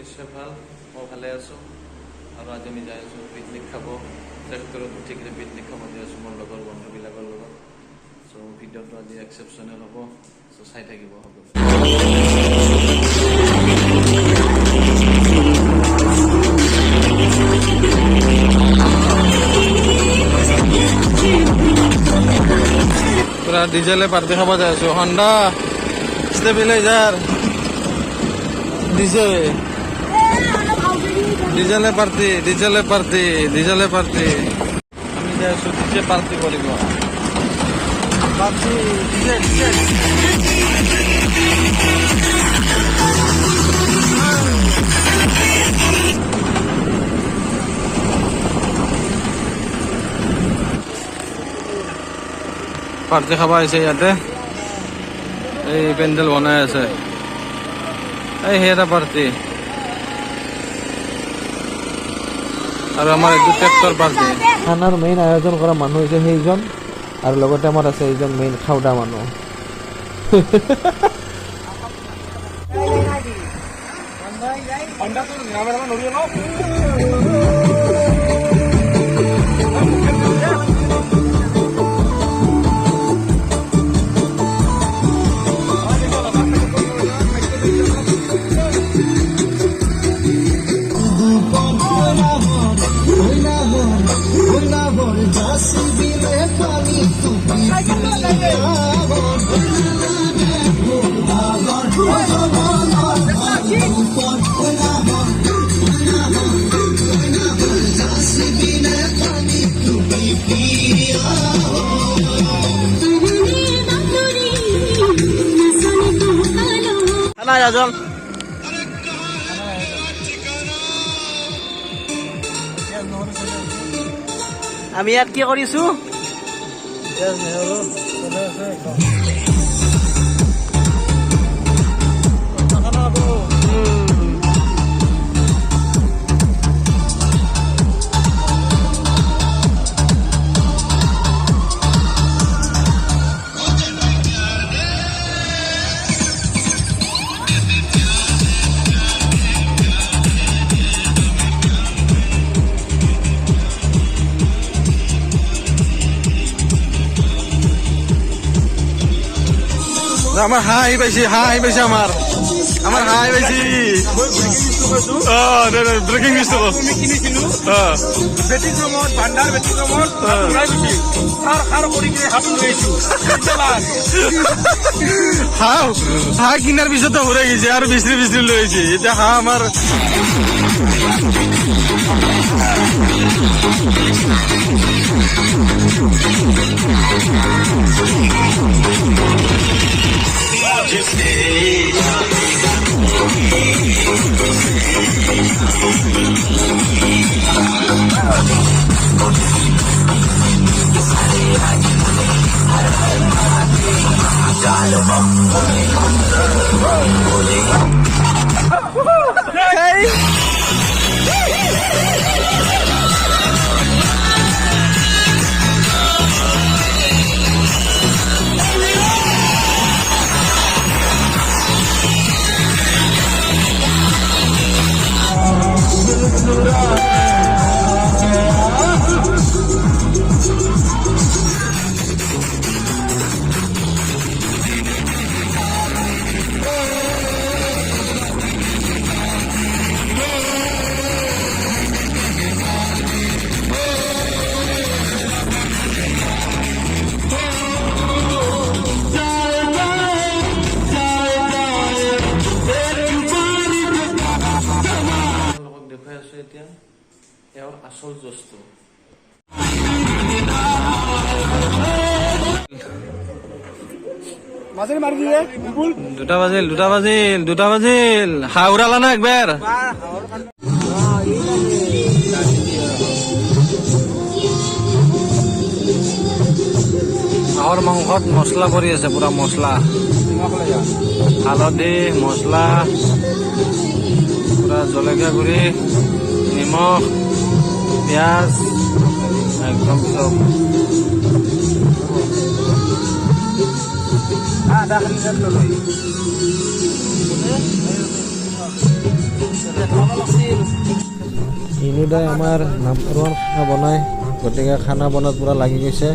নিশ্চয় ভাল মই ভালে আছোঁ আৰু আজি আমি যাই আছোঁ পিকনিক খাব ট্ৰেক্টৰত উঠি কিনে পিকনিক খাব যাই আছোঁ মোৰ লগৰ বন্ধুবিলাকৰ লগত চ' ভিডিঅ'টো আজি এক্সেপশ্যনেল হ'ব চ' চাই থাকিব হ'ব পুৰা ডিজেলে পাৰ্টি খাব যাই আছোঁ হণ্ডা ষ্টেবিলাইজাৰ ডিজেলে পাৰ্টি আমি যাই আছোঁ ডিজে পাৰ্টি কৰিব পাৰ্টি ডিজে পাৰ্টি খাব আহিছে ইয়াতে এই পেণ্ডেল বনাই আছে এই এটা পাৰ্টি আৰু আমাৰ এইটো ট্ৰেক্টৰ পাৰ্টি খানাৰ মেইন আয়োজন কৰা মানুহ হৈছে সেইজন আৰু লগতে আমাৰ আছে এইজন মেইন খাওদা মানুহ আমি ইয়াত কি কৰিছো আমার হাই পাইছি আমার হাই পাইছি ব্রেকিং নিউজ হাঁহ কিনার পিছতো ঘুরে গেছে আর বিচরি লৈছে এতিয়া হাঁহ আমার আসল জোস্তো দুটা বাজিল হাওড়ালা না একবার হাঁহৰ মাংসত মছলা কৰি আছে পুৰা মছলা হালধি মছলা পুৰা জলকীয়া গুড়ি নিমখ পিঁয়াজ একদম চব আধা ইনুদাই আমাৰ নাম্বাৰ 1 খানা বনায়, গতিকে খানা বনোৱাত পুৰা লাগি গৈছে।